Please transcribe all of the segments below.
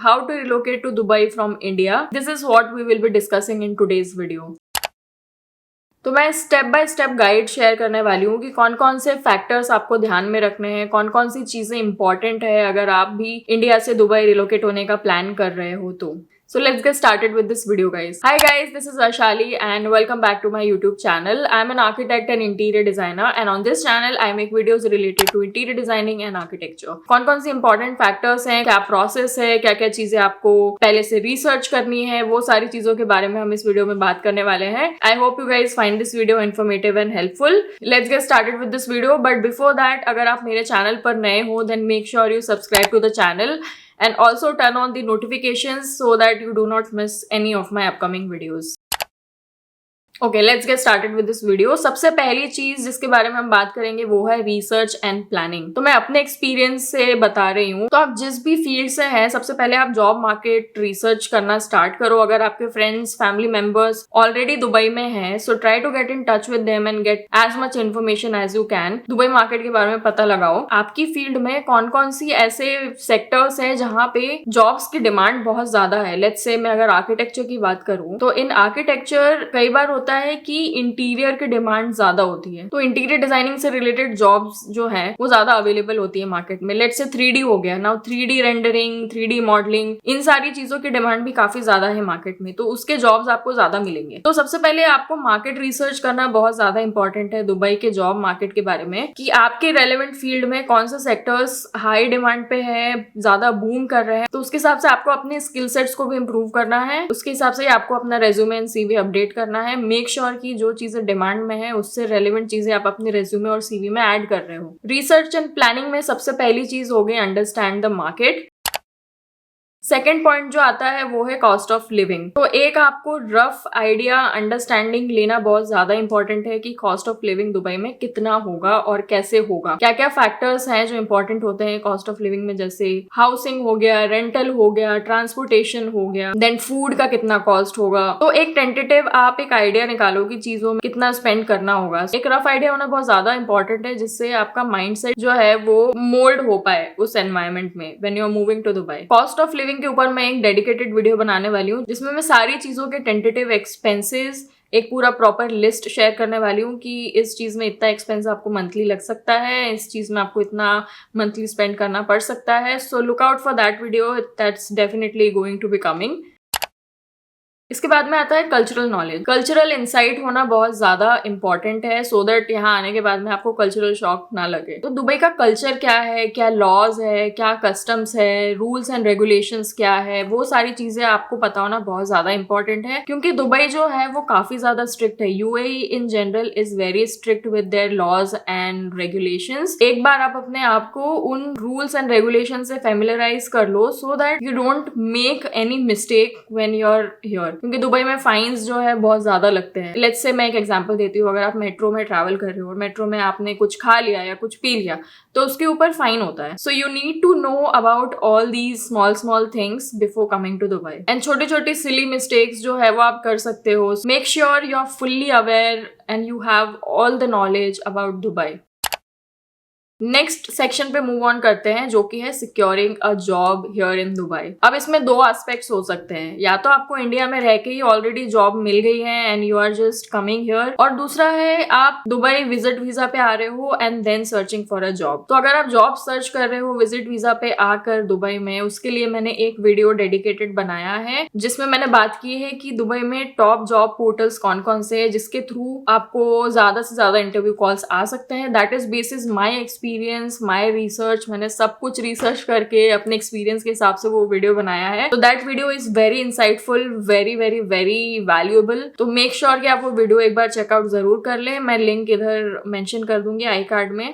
How to relocate to Dubai from India. This is what we will be discussing in today's video. तो मैं step by step guide share करने वाली हूँ कि कौन कौन से फैक्टर्स आपको ध्यान में रखने हैं, कौन कौन सी चीजें इंपॉर्टेंट है अगर आप भी इंडिया से दुबई रिलोकेट होने का प्लान कर रहे हो तो। So let's get started with this video, guys. Hi guys, this is Vaishali and welcome back to my YouTube channel. I'm an architect and interior designer and on this channel I make videos related to interior designing and architecture. कौन-कौन सी important factors हैं, क्या process है, क्या-क्या चीजें आपको पहले से research करनी है, वो सारी चीजों के बारे में हम इस वीडियो में बात करने वाले हैं. I hope you guys find this video informative and helpful. Let's get started with this video, but before that अगर आप मेरे चैनल पर नए हो then make sure you subscribe to the channel and also turn on the notifications so that you do not miss any of my upcoming videos. Okay, let's get started with this video. सबसे पहली चीज जिसके बारे में हम बात करेंगे वो है रिसर्च एंड प्लानिंग। तो मैं अपने एक्सपीरियंस से बता रही हूँ। तो आप जिस भी फील्ड से हैं, सबसे पहले आप जॉब मार्केट रिसर्च करना स्टार्ट करो। अगर आपके friends, family members already Dubai में हैं, so try to get in touch with them and get as much information as you can. Dubai market के बारे में पता लगाओ। आपकी फील्ड में कौन कौन सी ऐसे सेक्टर्स हैं जहाँ पे जॉब्स की डिमांड बहुत ज्यादा है। लेट्स से मैं अगर आर्किटेक्चर की बात करूँ तो इन आर्किटेक्चर कई बार होता है कि इंटीरियर की डिमांड ज्यादा होती है, तो इंटीरियर डिजाइनिंग से रिलेटेड जॉब्स जो है वो ज्यादा अवेलेबल होती है मार्केट में। लेट्स से 3D हो गया, now 3D rendering, 3D modelling, इन सारी चीजों की डिमांड भी काफी ज्यादा है मार्केट में, तो उसके जॉब्स आपको ज्यादा मिलेंगे। तो सबसे पहले आपको मार्केट रिसर्च करना बहुत ज्यादा इंपॉर्टेंट है दुबई के जॉब मार्केट के बारे में, कि आपके रेलेवेंट फील्ड में कौन से सेक्टर्स हाई डिमांड पे है, ज्यादा बूम कर रहे हैं। तो उसके हिसाब से आपको अपने स्किल सेट्स को भी इम्प्रूव करना है, उसके हिसाब से आपको अपना रेज्यूमे एंड सीवी अपडेट करना है। मेक श्योर की जो चीजें डिमांड में है उससे रेलेवेंट चीजें आप अपने रेज्यूमे और सीवी में ऐड कर रहे हो। रिसर्च एंड प्लानिंग में सबसे पहली चीज हो गई understand the market. Second point जो आता है वो है कॉस्ट ऑफ लिविंग। तो एक आपको रफ आइडिया, अंडरस्टैंडिंग लेना बहुत ज्यादा इंपॉर्टेंट है कि कॉस्ट ऑफ लिविंग दुबई में कितना होगा और कैसे होगा। क्या क्या फैक्टर्स हैं जो इंपॉर्टेंट होते हैं कॉस्ट ऑफ लिविंग में, जैसे हाउसिंग हो गया, रेंटल हो गया, ट्रांसपोर्टेशन हो गया, देन फूड का कितना कॉस्ट होगा। तो एक टेंटेटिव आप एक आइडिया निकालो कि चीजों में कितना स्पेंड करना होगा। एक रफ आइडिया होना बहुत ज्यादा इंपॉर्टेंट है जिससे आपका माइंडसेट जो है वो मोल्ड हो पाए उस एनवायरमेंट में when you are moving to Dubai. Cost of living के ऊपर मैं एक डेडिकेटेड वीडियो बनाने वाली हूँ जिसमें मैं सारी चीजों के टेंटेटिव एक्सपेंसेस एक पूरा प्रॉपर लिस्ट शेयर करने वाली हूँ कि इस चीज में इतना एक्सपेंस आपको मंथली लग सकता है, इस चीज में आपको इतना मंथली स्पेंड करना पड़ सकता है। So look out for that video, that's definitely going to be coming. इसके बाद में आता है कल्चरल नॉलेज। कल्चरल इंसाइट होना बहुत ज्यादा इंपॉर्टेंट है सो दैट यहाँ आने के बाद में आपको कल्चरल शॉक ना लगे। तो दुबई का कल्चर क्या है, क्या लॉज है, क्या कस्टम्स है, रूल्स एंड रेगुलेशंस क्या है, वो सारी चीजें आपको पता होना बहुत ज्यादा इंपॉर्टेंट है, क्योंकि दुबई जो है वो काफी ज्यादा स्ट्रिक्ट है। UAE in general is very strict with their laws and regulations. एक बार आप अपने आप को उन रूल्स एंड रेगुलेशन से फेमिलराइज कर लो so that you don't make any mistake when you are here, क्योंकि दुबई में फाइन्स जो है बहुत ज्यादा लगते हैं। लेट्स से मैं एक एग्जांपल देती हूँ। अगर आप मेट्रो में ट्रैवल कर रहे हो और मेट्रो में आपने कुछ खा लिया या कुछ पी लिया तो उसके ऊपर फाइन होता है। So you need to know about all these small things before coming to Dubai. And छोटी छोटी सिली मिस्टेक्स जो है वो आप कर सकते हो। Make sure you are fully aware and you have all the knowledge about Dubai. Next section पे मूव ऑन करते हैं जो कि है securing a job here in Dubai. अब इसमें दो एस्पेक्ट्स हो सकते हैं, या तो आपको इंडिया में रह के ही ऑलरेडी जॉब मिल गई है and you are just coming here, और दूसरा है आप दुबई विजिट वीजा पे आ रहे हो and then searching for a job. तो अगर आप जॉब सर्च कर रहे हो विजिट वीजा पे आकर दुबई में, उसके लिए मैंने एक वीडियो डेडिकेटेड बनाया है जिसमें मैंने बात की है कि दुबई में टॉप जॉब पोर्टल्स कौन कौन से है जिसके थ्रू आपको ज्यादा से ज्यादा इंटरव्यू कॉल्स आ सकते हैं। That is basis my experience, my research. मैंने सब कुछ रिसर्च करके अपने एक्सपीरियंस के हिसाब से वो वीडियो बनाया है। तो that video is very insightful, very very very valuable. तो मेक श्योर कि आप वो वीडियो एक बार चेकआउट जरूर कर लें। मैं लिंक इधर मेंशन कर दूंगी आई कार्ड में।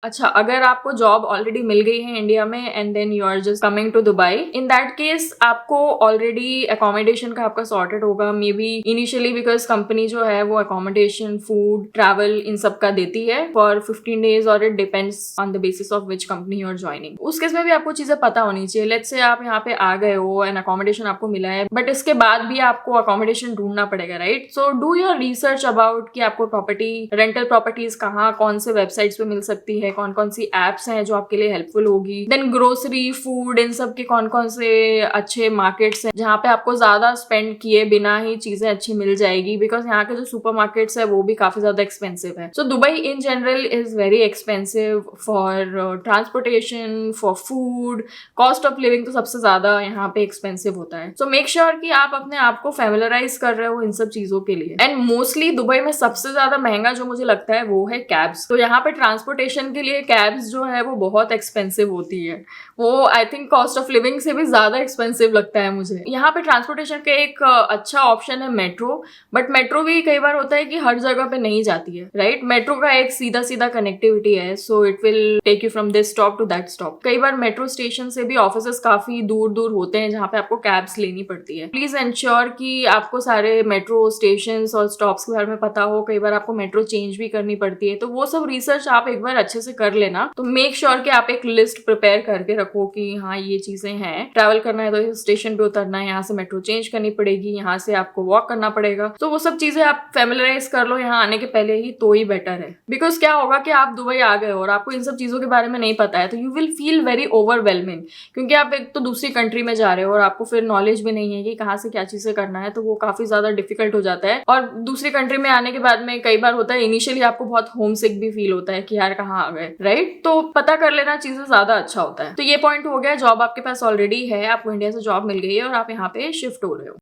अच्छा, अगर आपको जॉब ऑलरेडी मिल गई है इंडिया में and then you are just coming to Dubai, in that case आपको ऑलरेडी अकोमोडेशन का आपका सॉर्टेड होगा, maybe initially, because company जो है वो अकोमोडेशन, फूड, ट्रैवल इन सब का देती है फॉर 15 days और it depends on the basis of which company you are joining. उस केस में भी आपको चीजें पता होनी चाहिए। लेट्स से आप यहाँ पे आ गए हो एंड अकोमोडेशन आपको मिला है, बट इसके बाद भी आपको अकोमोडेशन ढूंढना पड़ेगा, right? So do your research about कि आपको प्रॉपर्टी, रेंटल प्रॉपर्टीज कहाँ, कौन से वेबसाइट्स पे मिल सकती है, कौन कौन सी एप्स हैं जो आपके लिए हेल्पफुल होगी, देन ग्रोसरी, फूड, इन सब के कौन कौन से अच्छे मार्केट्स हैं जहाँ पे आपको ज्यादा स्पेंड किए बिना ही चीजें अच्छी मिल जाएगी, बिकॉज यहाँ के जो सुपर मार्केट्स है वो भी काफी ज्यादा एक्सपेंसिव है. So Dubai in general is very expensive for transportation, for food, cost of living तो सबसे ज्यादा यहाँ पे एक्सपेंसिव होता है. सो मेक श्योर कि आप अपने आप को फेमिलराइज कर रहे हो इन सब चीजों के लिए. एंड मोस्टली दुबई में सबसे ज्यादा महंगा जो मुझे लगता है वो है कैब्स. तो यहाँ पे ट्रांसपोर्टेशन के लिए कैब्स जो है वो बहुत एक्सपेंसिव होती है. वो I think cost of living से भी ज्यादा एक्सपेंसिव लगता है मुझे. यहाँ पे ट्रांसपोर्टेशन का एक अच्छा ऑप्शन है मेट्रो, बट मेट्रो भी कई बार होता है कि हर जगह पे नहीं जाती है, राइट? मेट्रो का एक सीधा सीधा कनेक्टिविटी है, so it will take you from this stop to that stop. कई बार मेट्रो स्टेशन से भी ऑफिसेस काफी दूर दूर होते हैं जहाँ पे आपको कैब्स लेनी पड़ती है. प्लीज एंश्योर कि आपको सारे मेट्रो स्टेशन और स्टॉप्स के बारे में पता हो. कई बार आपको मेट्रो चेंज भी करनी पड़ती है, तो वो सब रिसर्च आप एक बार अच्छे से कर लेना. तो मेक श्योर कि आप एक लिस्ट प्रिपेयर करके रखो कि हाँ ये चीजें हैं, ट्रैवल करना है तो स्टेशन पे उतरना है, यहाँ से मेट्रो चेंज करनी पड़ेगी, यहाँ से आपको वॉक करना पड़ेगा. तो वो सब चीजें आप फैमिलराइज कर लो यहाँ आने के पहले ही, तो ही बेटर है. बिकॉज क्या होगा कि आप दुबई आ गए और आपको इन सब चीजों के बारे में नहीं पता है, तो you will feel very overwhelming, क्योंकि आप एक तो दूसरी कंट्री में जा रहे हो और आपको फिर नॉलेज भी नहीं है कि कहाँ से क्या चीजें करना है, तो वो काफी ज्यादा डिफिकल्ट हो जाता है. और दूसरी कंट्री में आने के बाद में कई बार होता है इनिशियली आपको बहुत होम सिक भी फील होता है कि यार कहाँ आ गए, राइट? तो पता कर लेना चीजें ज्यादा अच्छा होता है. तो ये पॉइंट हो गया. जॉब आपके पास ऑलरेडी है, आपको इंडिया से जॉब मिल गई है और आप यहाँ पे शिफ्ट हो रहे हो.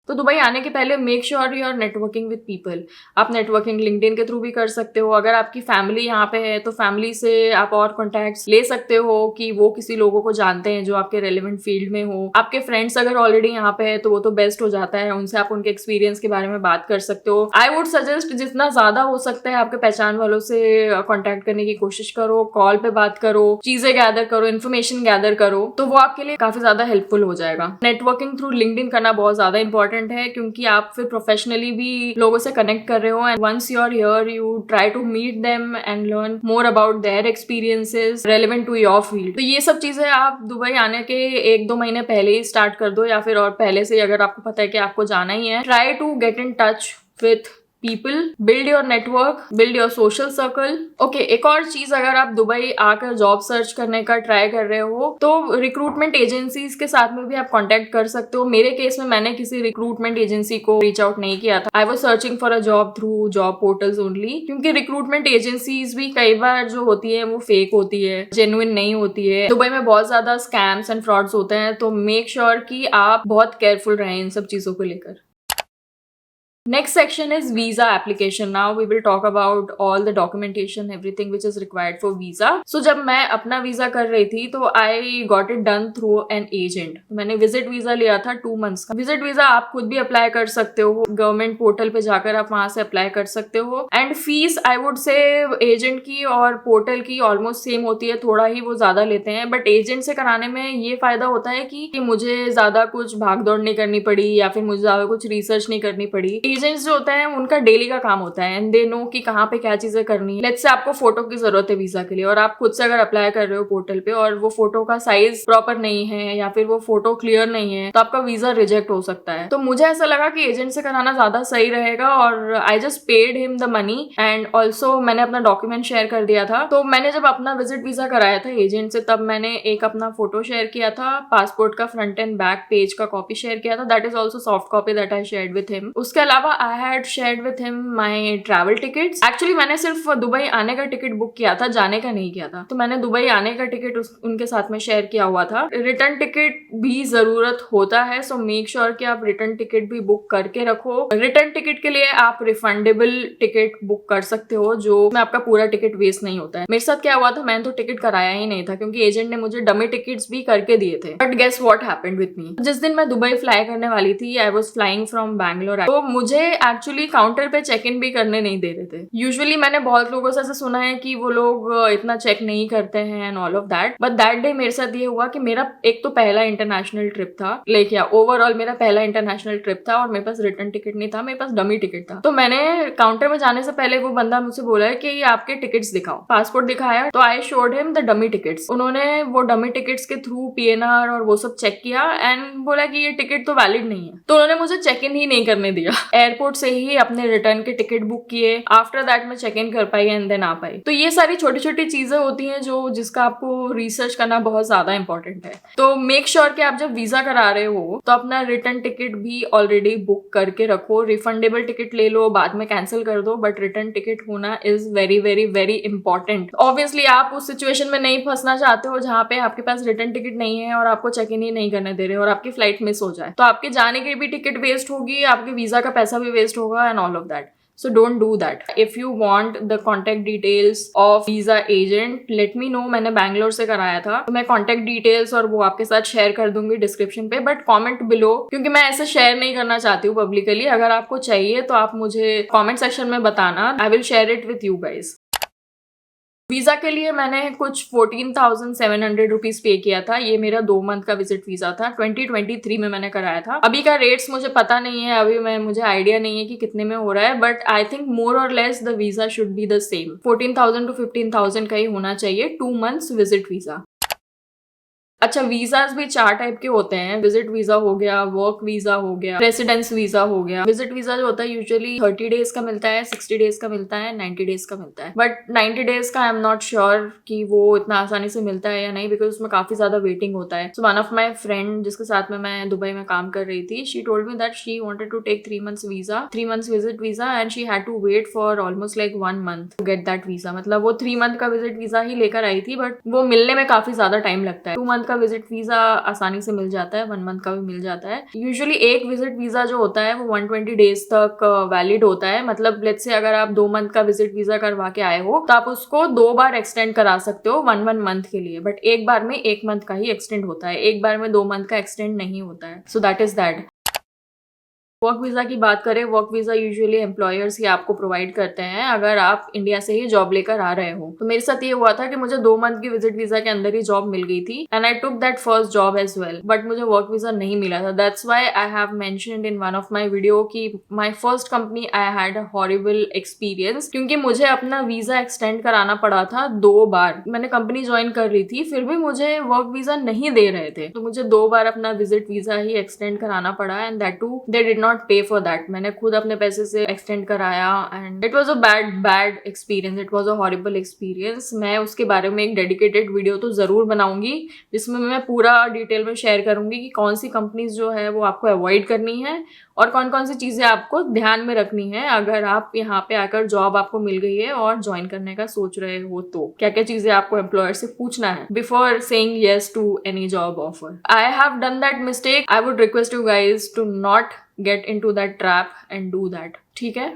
तो दुबई आने के पहले make sure you are networking with people. आप नेटवर्किंग लिंक्डइन के थ्रू भी कर सकते हो. अगर आपकी फैमिली यहाँ पे है तो फैमिली से आप और कॉन्टैक्ट्स ले सकते हो कि वो किसी लोगों को जानते हैं जो आपके रेलेवेंट फील्ड में हो. आपके फ्रेंड्स अगर ऑलरेडी यहाँ पे है तो वो तो बेस्ट हो जाता है, उनसे आप उनके एक्सपीरियंस के बारे में बात कर सकते हो. आई वुड सजेस्ट जितना ज्यादा हो सकता है आपके पहचान वालों से कॉन्टैक्ट करने की कोशिश करो, कॉल पे बात करो, चीजें गैदर करो, इन्फॉर्मेशन गैदर करो, तो वो आपके लिए काफी ज्यादा हेल्पफुल हो जाएगा. नेटवर्किंग थ्रू लिंक्डइन करना बहुत ज्यादा इंपॉर्टेंट है, क्योंकि आप फिर प्रोफेशनली भी लोगों से कनेक्ट कर रहे हो. And once you are here you try to meet them and learn more about their experiences relevant to your field. तो ये सब चीजें आप दुबई आने के 1-2 महीने पहले ही स्टार्ट कर दो, या फिर और पहले से अगर आपको पता है कि आपको जाना ही है. Try to get in touch with people, build your network, build your social circle. Okay, एक और चीज, अगर आप दुबई आकर जॉब सर्च करने का ट्राई कर रहे हो तो रिक्रूटमेंट एजेंसीज के साथ में भी आप कांटेक्ट कर सकते हो. मेरे केस में मैंने किसी रिक्रूटमेंट एजेंसी को रीच आउट नहीं किया था. I was searching for a job through job portals only, क्योंकि रिक्रूटमेंट एजेंसीज भी कई बार जो होती है वो फेक होती है, जेन्युइन नहीं होती है. दुबई में बहुत ज्यादा स्कैम्स एंड फ्रॉड्स होते हैं, तो मेक श्योर कि आप बहुत केयरफुल रहें इन सब चीजों को लेकर. Next section is visa application. Now we will talk about all the documentation, everything which is required for visa. So जब मैं अपना वीजा कर रही थी तो I got it done through an agent. मैंने विजिट वीजा लिया था 2 months का. विजिट वीजा आप खुद भी अप्लाई कर सकते हो, गवर्नमेंट पोर्टल पे जाकर आप वहां से अप्लाई कर सकते हो. And fees I would say agent की और पोर्टल की ऑलमोस्ट सेम होती है, थोड़ा ही वो ज्यादा लेते हैं. बट एजेंट से कराने में ये फायदा होता है कि मुझे ज्यादा कुछ भाग दौड़ नहीं करनी पड़ी या फिर मुझे ज्यादा कुछ रिसर्च नहीं करनी पड़ी. एजेंट्स जो होते हैं उनका डेली का काम होता है एंड दे नो कि कहाँ पे क्या चीजें करनी है. लेट्स से आपको फोटो की जरूरत है वीजा के लिए और आप खुद से अगर अप्लाई कर रहे हो पोर्टल पे और वो फोटो का साइज प्रॉपर नहीं है या फिर वो फोटो क्लियर नहीं है तो आपका वीजा रिजेक्ट हो सकता है. तो मुझे ऐसा लगा कि एजेंट से कराना ज्यादा सही रहेगा और I just paid him the money and also मैंने अपना डॉक्यूमेंट शेयर कर दिया था. तो मैंने जब अपना विजिट वीजा कराया था एजेंट से तब मैंने एक अपना फोटो शेयर किया था, पासपोर्ट का फ्रंट एंड बैक पेज का कॉपी शेयर किया था. That is also soft copy that I shared with him. उसके अलावा I had shared with him my travel tickets. Actually मैंने सिर्फ दुबई आने का टिकट बुक किया था, जाने का नहीं किया था. तो मैंने दुबई आने का टिकट उनके साथ में शेयर किया हुआ था. रिटर्न टिकट भी जरूरत होता है, सो मेक श्योर कि आप रिटर्न टिकट भी बुक करके रखो. रिटर्न टिकट के लिए आप रिफंडेबल टिकट बुक कर सकते हो जो में आपका पूरा टिकट वेस्ट नहीं होता है. मेरे साथ क्या हुआ था, मैंने तो टिकट कराया ही नहीं था क्योंकि एजेंट ने मुझे डमी टिकट्स भी करके दिए थे. But guess what happened with me. जिस दिन मैं दुबई फ्लाई करने वाली थी, I was flying from Bangalore, तो मुझे एक्चुअली काउंटर पे चेक इन भी करने नहीं दे रहे थे. यूजुअली मैंने बहुत लोगों से ऐसा सुना है कि वो लोग इतना चेक नहीं करते हैं and all of that. But that day मेरे साथ ये हुआ कि मेरा एक तो पहला इंटरनेशनल ट्रिप था, लेकिन ओवरऑल मेरा पहला इंटरनेशनल ट्रिप था और मेरे पास रिटर्न टिकट नहीं था, मेरे पास डमी टिकट था. तो मैंने काउंटर में जाने से पहले वो बंदा मुझसे बोला है कि आपके टिकट्स दिखाओ. पासपोर्ट दिखाया तो I showed him the dummy tickets. उन्होंने वो डमी टिकट्स के थ्रू PNR और वो सब चेक किया एंड बोला कि ये टिकट तो वैलिड नहीं है. तो उन्होंने मुझे चेक इन ही नहीं करने दिया. एयरपोर्ट से ही अपने रिटर्न के टिकट बुक किए, आफ्टर दैट मैं चेक इन कर पाई एंड देन आ पाई। तो ये सारी छोटी छोटी चीजें होती हैं जो जिसका आपको रिसर्च करना बहुत ज्यादा इंपॉर्टेंट है। तो मेक श्योर कि आप जब वीजा करा रहे हो तो अपना रिटर्न टिकट भी ऑलरेडी बुक करके रखो। रिफंडेबल टिकट ले लो, बाद में कैंसिल कर दो, बट रिटर्न टिकट होना is very very very important. Obviously आप उस सिचुएशन में नहीं फंसना चाहते हो जहां पे आपके पास रिटर्न टिकट नहीं है और आपको चेक इन ही नहीं करने दे रहे और आपकी फ्लाइट मिस हो जाए, तो आपके जाने की भी टिकट वेस्ट होगी, आपके वीजा का पैसा भी वेस्ट होगा and all of that. So don't do that. If you want the contact details of visa agent, let me know. मैंने बैंगलोर से कराया था, तो मैं contact details और वो आपके साथ शेयर कर दूंगी डिस्क्रिप्शन पे, बट कमेंट बिलो, क्योंकि मैं ऐसे शेयर नहीं करना चाहती हूँ पब्लिकली। अगर आपको चाहिए तो आप मुझे कमेंट सेक्शन में बताना, I will share it with you guys. Visa के लिए मैंने कुछ 14,700 रुपीज पे किया था। ये मेरा 2 मंथ का विजिट वीजा था, 2023 में मैंने कराया था। अभी का रेट्स मुझे पता नहीं है, अभी मुझे आइडिया नहीं है कि कितने में हो रहा है, बट आई थिंक मोर और less the visa should be the same. 14,000 to 15,000 का ही होना चाहिए 2 मंथ्स विजिट वीजा। अच्छा, वीजाज भी 4 टाइप के होते हैं। विजिट वीजा हो गया, वर्क वीजा हो गया, रेसिडेंस वीजा हो गया। विजिट वीजा जो होता है यूजुअली 30 डेज का मिलता है, 60 डेज का मिलता है, 90 डेज का मिलता है। बट 90 डेज का आई एम नॉट श्योर कि वो इतना आसानी से मिलता है या नहीं, बिकॉज उसमें काफी ज्यादा वेटिंग होता है। So one of my friend जिसके साथ में मैं दुबई में काम कर रही थी, she told me that she wanted to take 3 months visa, 3 months visit visa, and she had to wait for almost like 1 month to get that visa. मतलब वो 3 month का विजिट वीजा ही लेकर आई थी, बट वो मिलने में काफी ज्यादा टाइम लगता है। 2 month का विजिट वीजा आसानी से मिल जाता है, 1 month का भी मिल जाता है। यूजुअली एक विजिट वीजा जो होता है वो 120 डेज तक वैलिड होता है। मतलब लेट्स से अगर आप 2 month का विजिट वीजा करवा के आए हो तो आप उसको 2 बार एक्सटेंड करा सकते हो 1 month के लिए, बट एक बार में 1 month का ही एक्सटेंड होता है, एक बार में 2 month का एक्सटेंड नहीं होता है। So that is that. Work visa की बात करें, वर्क वीजा यूजुअली एम्प्लॉयर्स ही आपको प्रोवाइड करते हैं अगर आप इंडिया से ही जॉब लेकर आ रहे हो। तो मेरे साथ ये हुआ था कि मुझे 2 month की विजिट वीजा के अंदर ही जॉब मिल गई थी, and I took that first job as well, but मुझे वर्क वीजा नहीं मिला था। That's why I have mentioned in one of my video कि my first company I had a horrible experience, क्योंकि मुझे अपना वीजा एक्सटेंड कराना पड़ा था 2 बार। मैंने कंपनी ज्वाइन कर रही थी, फिर भी मुझे वर्क वीजा नहीं दे रहे थे, तो मुझे 2 बार अपना विजिट वीजा ही एक्सटेंड कराना पड़ा, and that too they did not pay for that. मैंने खुद अपने पैसे से एक्सटेंड कराया, and it was a bad experience, it was a horrible experience. मैं उसके बारे में एक डेडिकेटेड वीडियो तो जरूर बनाऊंगी, जिसमें मैं पूरा डिटेल में शेयर करूंगी कि कौन सी कंपनीज जो है वो आपको अवॉइड करनी है और कौन कौन सी चीजें आपको ध्यान में रखनी है अगर आप यहाँ पे आकर जॉब आपको मिल गई है और ज्वाइन करने का सोच रहे हो। तो क्या क्या चीजें आपको एम्प्लॉयर से पूछना है before saying yes to any job offer. I have done that mistake. I would request you guys to not get into that trap and do that। ठीक है,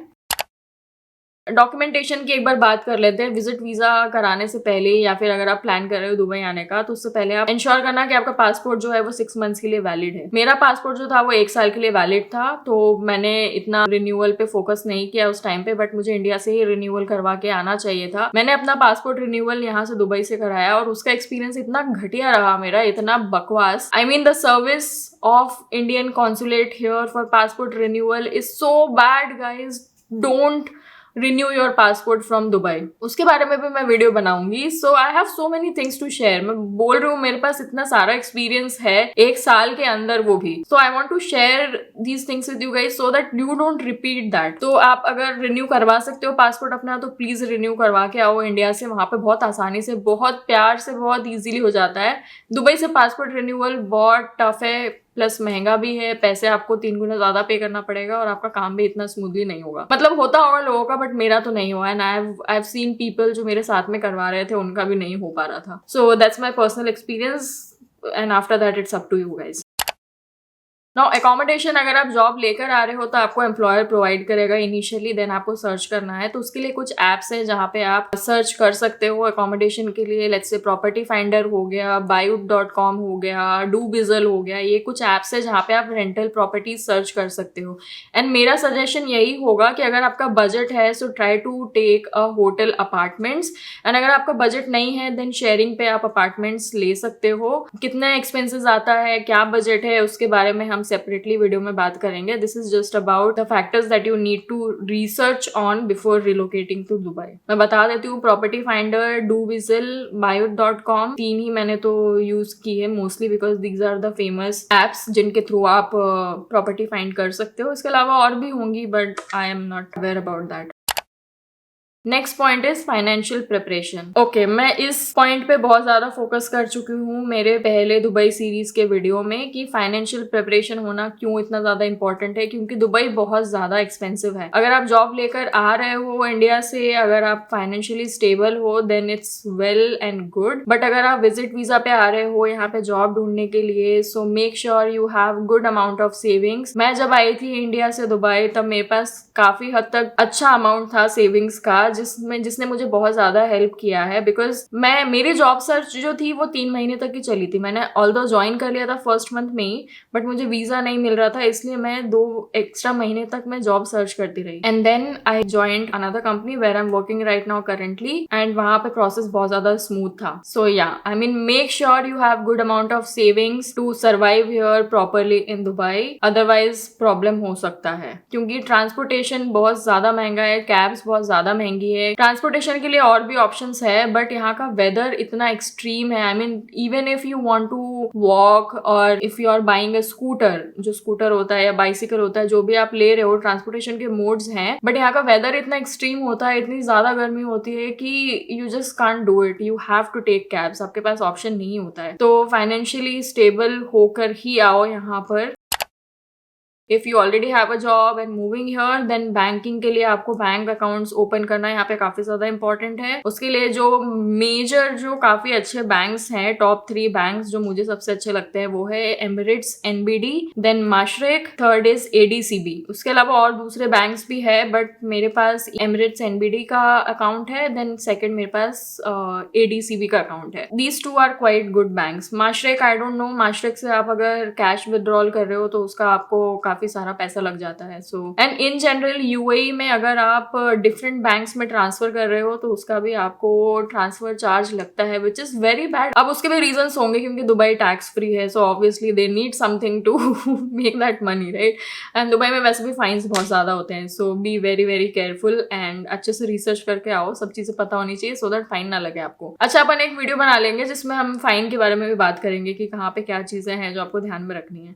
डॉक्यूमेंटेशन की एक बार बात कर लेते हैं। विजिट वीजा कराने से पहले या फिर अगर आप प्लान कर रहे हो दुबई आने का, तो उससे पहले आप इंश्योर करना कि आपका पासपोर्ट जो है वो 6 months के लिए वैलिड है। मेरा पासपोर्ट जो था वो 1 साल के लिए वैलिड था, तो मैंने इतना रिन्यूअल पे फोकस नहीं किया उस टाइम पे, बट मुझे इंडिया से ही रिन्यूअल करवा के आना चाहिए था। मैंने अपना पासपोर्ट रिन्यूअल यहाँ से दुबई से कराया और उसका एक्सपीरियंस इतना घटिया रहा मेरा, इतना बकवास। I mean the service of Indian consulate here for passport renewal is so bad guys. Don't renew your passport from Dubai. उसके बारे में भी मैं वीडियो बनाऊंगी। So I have so many things to share. मैं बोल रही हूँ मेरे पास इतना सारा एक्सपीरियंस है 1 साल के अंदर, वो भी। So I want to share these things with you guys so that you don't repeat that. तो आप अगर रिन्यू करवा सकते हो पासपोर्ट अपना, तो प्लीज रिन्यू करवा के आओ इंडिया से। वहां पे बहुत आसानी से, बहुत प्यार से, बहुत ईजिली हो जाता है। दुबई से पासपोर्ट रिन्यूअल बहुत टफ है, प्लस महंगा भी है, पैसे आपको 3 गुना ज्यादा पे करना पड़ेगा और आपका काम भी इतना स्मूथली नहीं होगा। मतलब होता होगा लोगों का, बट मेरा तो नहीं हुआ। And I have seen people जो मेरे साथ में करवा रहे थे, उनका भी नहीं हो पा रहा था। So that's my personal experience, and after that it's up to you guys. Now accommodation अगर आप जॉब लेकर आ रहे हो तो आपको एम्प्लॉयर प्रोवाइड करेगा इनिशियली, देन आपको सर्च करना है। तो उसके लिए कुछ एप्स हैं जहाँ पे आप सर्च कर सकते हो अकोमोडेशन के लिए। लेट्स से प्रॉपर्टी फाइंडर हो गया, Buyut.com हो गया, Dubizzle हो गया। ये कुछ एप्स है जहाँ पे आप रेंटल प्रॉपर्टी सर्च कर सकते हो। एंड मेरा सजेशन यही होगा कि अगर आपका बजट है so try to take a hotel apartments, and अगर आपका बजट नहीं है देन शेयरिंग पे आप अपार्टमेंट्स ले सकते हो। कितना एक्सपेंसेस आता है, क्या बजट है, उसके बारे में हम हम सेपरेटली वीडियो में बात करेंगे. This is just about the factors that you need to research on before relocating to Dubai. मैं बता देती हूँ, प्रॉपर्टी फाइंडर, डूविजिल, Buyut.com, 3 ही मैंने तो यूज की है mostly because these are the famous apps जिनके थ्रू आप प्रॉपर्टी फाइंड कर सकते हो. इसके अलावा और भी होंगी but I am not aware about that. Next point is financial preparation. Okay, मैं इस पॉइंट पे बहुत ज्यादा फोकस कर चुकी हूँ मेरे पहले दुबई सीरीज के वीडियो में कि फाइनेंशियल प्रिपरेशन होना क्यों इतना ज्यादा इंपॉर्टेंट है. क्योंकि दुबई बहुत ज्यादा एक्सपेंसिव है. अगर आप जॉब लेकर आ रहे हो इंडिया से, अगर आप फाइनेंशियली स्टेबल हो then it's well and good. But अगर आप विजिट वीजा पे आ रहे हो यहाँ पे जॉब ढूंढने के लिए, सो make sure you have good amount of savings. मैं जब आई थी इंडिया से दुबई तब मेरे पास काफी हद तक अच्छा अमाउंट था सेविंग्स का, जिसने मुझे बहुत ज्यादा हेल्प किया है. बिकॉज मेरी जॉब सर्च जो थी वो 3 महीने तक ही चली थी. मैंने ऑल्दो ज्वाइन कर लिया था फर्स्ट मंथ में ही, बट मुझे वीजा नहीं मिल रहा था, इसलिए मैं 2 एक्स्ट्रा महीने तक मैं जॉब सर्च करती रही. And then I joined another company where I am working right now currently, and वहां पे प्रोसेस बहुत ज्यादा स्मूथ था. So yeah, I mean make sure you have good amount of savings to survive here properly in Dubai. Otherwise problem हो सकता है क्योंकि transportation बहुत ज्यादा महंगा है, कैब्स बहुत ज्यादा महंगी है. ट्रांसपोर्टेशन के लिए और भी ऑप्शंस है बट यहाँ का वेदर इतना एक्सट्रीम है. I mean even if you want to walk or if you are buying a scooter, जो स्कूटर होता है या बाइसिकल होता है, जो भी आप ले रहे हो, ट्रांसपोर्टेशन के मोड्स हैं, बट यहाँ का वेदर इतना एक्सट्रीम होता है, इतनी ज्यादा गर्मी होती है कि you just can't do it. You have to take cabs. आपके पास ऑप्शन नहीं होता है. तो फाइनेंशियली स्टेबल होकर ही आओ यहाँ पर. If you already have a job and moving here then banking के लिए आपको बैंक अकाउंट्स ओपन करना यहाँ पे काफी ज्यादा इंपॉर्टेंट है. उसके लिए जो मेजर जो काफी अच्छे बैंक्स हैं, टॉप 3 बैंक्स जो मुझे सबसे अच्छे लगते हैं वो है Emirates, NBD, then Mashreq, third is ADCB. उसके अलावा और दूसरे बैंक्स भी है बट मेरे पास एमिरेट्स, एनबीडी का अकाउंट है, देन सेकेंड मेरे पास एडीसीबी का अकाउंट है. These 2 are quite good banks. Mashreq I don't know, Mashreq से आप अगर कैश विदड्रॉल कर रहे हो तो उसका आपको काफी सारा पैसा लग जाता है. So and in general UAE में अगर आप डिफरेंट बैंक्स में ट्रांसफर कर रहे हो तो उसका भी आपको ट्रांसफर चार्ज लगता है विच इज वेरी बैड. अब उसके भी रीजंस होंगे क्योंकि दुबई टैक्स फ्री है, so obviously they need something to make that money, right. And Dubai में वैसे भी फाइन्स बहुत ज्यादा होते हैं. So be very very careful and अच्छे से रिसर्च करके आओ. सब चीजें पता होनी चाहिए सो दैट फाइन ना लगे आपको. अच्छा, अपन एक वीडियो बना लेंगे जिसमें हम फाइन के बारे में भी बात करेंगे कि कहाँ पे क्या चीजें हैं जो आपको ध्यान में रखनी है.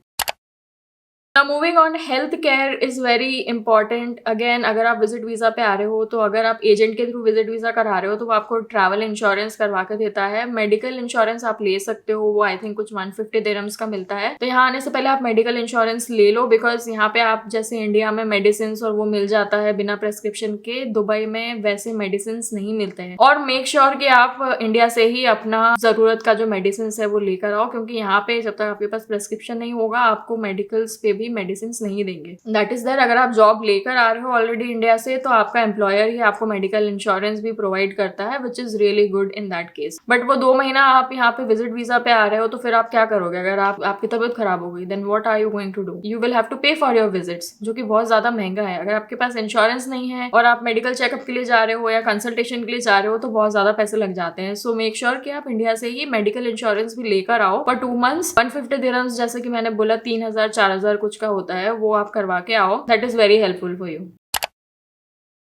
Now moving on, health care is very important. Again, अगर आप विजिट वीजा पे आ रहे हो तो अगर आप एजेंट के थ्रू विजिट वीजा करा रहे हो तो वो आपको ट्रैवल इंश्योरेंस करवा के देता है. मेडिकल इंश्योरेंस आप ले सकते हो, वो आई थिंक कुछ 150 दिरहम्स का मिलता है. तो यहाँ आने से पहले आप मेडिकल इंश्योरेंस ले लो बिकॉज यहाँ पे आप जैसे इंडिया में मेडिसिन और वो मिल जाता है बिना प्रेस्क्रिप्शन के, दुबई में वैसे मेडिसिन नहीं मिलते हैं. और मेक श्योर कि आप इंडिया से ही अपना जरूरत का जो मेडिसिन है वो लेकर आओ क्योंकि यहाँ पे जब तक आपके पास प्रेस्क्रिप्शन नहीं होगा आपको मेडिकल्स पे भी मेडिसिन नहीं देंगे. That is there. अगर आप जॉब लेकर आ रहे हो ऑलरेडी इंडिया से तो आपका एम्प्लॉयर ही आपको मेडिकल इंश्योरेंस भी प्रोवाइड करता है which is really good in that case. But वो 2 महीना आप यहाँ पे विजिट वीजा पे आ रहे हो तो फिर आप क्या करोगे? अगर आपकी तबीयत खराब हो गई then what are you going to do? You will have to pay for your visits, जो कि बहुत ज्यादा महंगा है. अगर आपके पास इंश्योरेंस नहीं है और आप मेडिकल चेकअप के लिए जा रहे हो या कंसल्टेशन के लिए जा रहे हो तो बहुत ज्यादा पैसे लग जाते हैं. सो मेक श्योर कि आप इंडिया से ही मेडिकल इंश्योरेंस भी लेकर आओ फॉर 2 मंथ्स. 150 दिरहम्स जैसे कि मैंने बोला 3000 4000 कुछ का होता है, वो आप करवा के आओ. That is very helpful for you.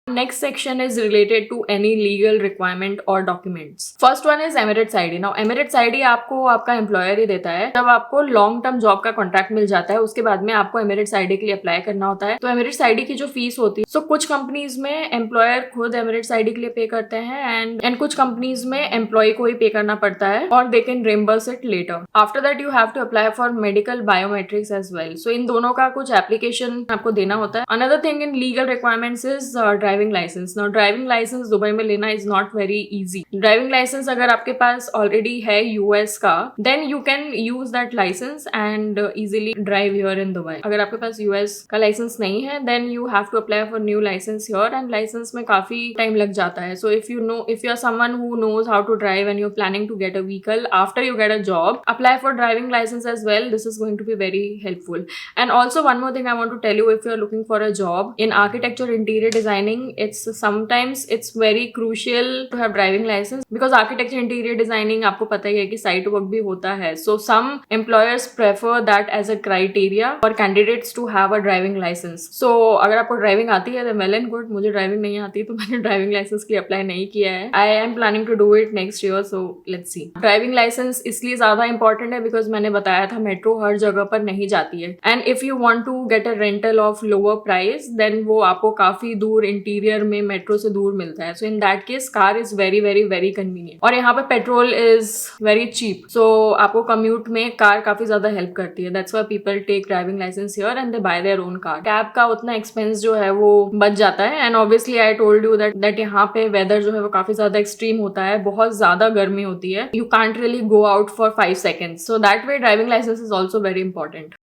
Next section is related to any legal requirement or documents. First one is Emirates ID. Now Emirates ID आपको आपका एम्प्लॉयर ही देता है. जब आपको लॉन्ग टर्म जॉब का कॉन्ट्रैक्ट मिल जाता है उसके बाद में आपको Emirates ID के लिए अप्लाई करना होता है. तो Emirates ID की जो फीस होती है, कुछ कंपनीज में एम्प्लॉयर खुद Emirates ID के लिए पे करते हैं एंड कुछ कंपनीज में एम्प्लॉय को ही पे करना पड़ता है और they can reimburse it later. After that you have to apply for medical biometrics as well. So इन दोनों का कुछ एप्लीकेशन आपको देना होता है. Another thing in legal requirements is driving licence. Now driving licence Dubai में लेना is not very easy. Driving licence अगर आपके पास ऑलरेडी है यूएस का then you can use that licence and easily drive here in Dubai. अगर आपके पास यूएस का लाइसेंस नहीं है then you have to apply for new licence here and licence में काफी टाइम लग जाता है. So if you are someone who knows how to drive and you are planning to get a vehicle after you get a job, apply for driving licence as well. This is going to be very helpful. And also one more thing I want to tell you, if you are looking for a job in architecture, interior designing, it's sometimes it's very crucial to have driving license because architecture, interior designing आपको पता ही है कि site work भी होता है. So some employers prefer that as a criteria for candidates to have a driving license. So अगर आपको driving आती है तो well and good. मुझे ड्राइविंग नहीं आती तो मैंने ड्राइविंग लाइसेंस के लिए अप्लाई नहीं किया है. I am planning to do it next year, so let's see. Driving licence इसलिए ज्यादा इंपॉर्टेंट है बिकॉज मैंने बताया था मेट्रो हर जगह पर नहीं जाती है. And if you want to get a rental of lower price then वो आपको काफी दूर इंटीरियर में मेट्रो से दूर मिलता है. So in that case car is very very very convenient. और यहाँ पे petrol is very cheap, so आपको कम्यूट में कार काफी ज्यादा हेल्प करती है. That's why people take driving licence here and they buy their own car. Cab का उतना एक्सपेंस जो है वो बच जाता है. And obviously I told you that यहाँ पे वेदर जो है वो काफी ज्यादा एक्सट्रीम होता है, बहुत ज्यादा गर्मी होती है. You can't really go out for 5 seconds. So that way driving license is also very important.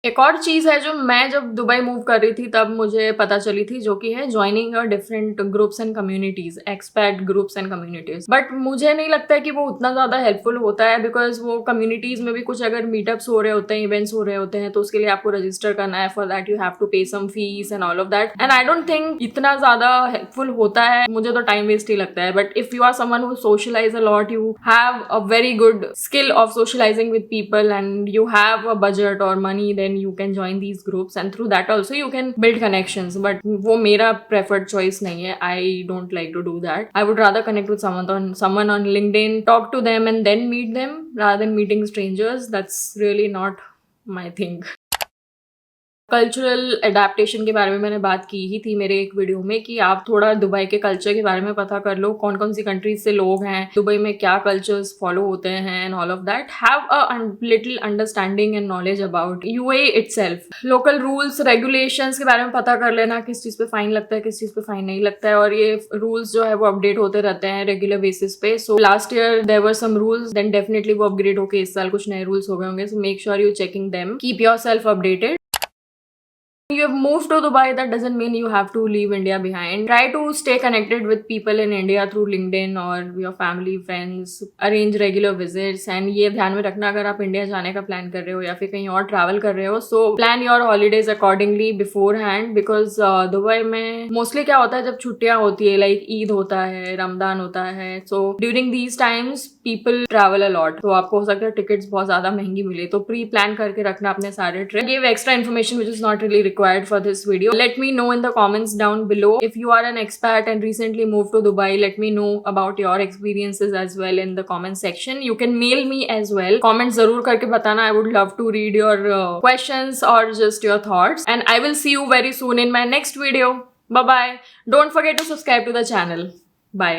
एक और चीज है जो मैं जब दुबई मूव कर रही थी तब मुझे पता चली थी, जो कि है joining a different groups and communities, expat groups and communities. But मुझे नहीं लगता है कि वो उतना ज्यादा हेल्पफुल होता है बिकॉज वो कम्युनिटीज में भी कुछ अगर मीटअप्स हो रहे होते हैं, इवेंट्स हो रहे होते हैं, तो उसके लिए आपको रजिस्टर करना है. For that you have to pay some fees and all of that. And I don't think इतना ज्यादा हेल्पफुल होता है. मुझे तो टाइम वेस्ट ही लगता है. But if you are someone who socialize a lot, you have a very good skill of socializing with people and you have a budget or money, then you can join these groups and through that also you can build connections. But वो मेरा preferred choice नहीं है. I don't like to do that. I would rather connect with someone on LinkedIn, talk to them and then meet them rather than meeting strangers. That's really not my thing. Cultural adaptation के बारे में मैंने बात की ही थी मेरे एक video में कि आप थोड़ा दुबई के कल्चर के बारे में पता कर लो, कौन कौन सी कंट्रीज से लोग हैं, दुबई में क्या कल्चर्स फॉलो होते हैं and all of that. Have a little understanding and knowledge about UAE itself. Local rules regulations के बारे में पता कर लेना, किस चीज पे फाइन लगता है, किस चीज पे फाइन नहीं लगता है. और ये रूल्स जो है वो अपडेट होते रहते हैं रेगुलर बेसिस पे. So last year there were some rules, then definitely वो अपग्रेड होकर इस साल कुछ नए रूल्स हो गए होंगे. So make sure you checking them, keep yourself updated. You have moved to Dubai, that doesn't mean you have to leave India behind. Try to stay connected with people in India through LinkedIn or your family, friends. Arrange regular visits. And ये ध्यान में रखना, अगर आप India जाने का plan कर रहे हो या फिर कहीं और ट्रैवल कर रहे हो, so plan your holidays accordingly beforehand because Dubai में मोस्टली क्या होता है जब छुट्टियां होती है, लाइक ईद होता है, रमदान होता है, so during these times people travel a lot. तो आपको हो सकता है टिकट्स बहुत ज्यादा महंगी मिले, तो प्री प्लान करके रखना अपने सारे trip. Give extra information which is not really required for this video. Let me know in the comments down below. If you are an expat and recently moved to Dubai, let me know about your experiences as well in the comment section. You can mail me as well. Comments zarur karke batana. I would love to read your questions or just your thoughts. And I will see you very soon in my next video. Bye bye. Don't forget to subscribe to the channel. Bye.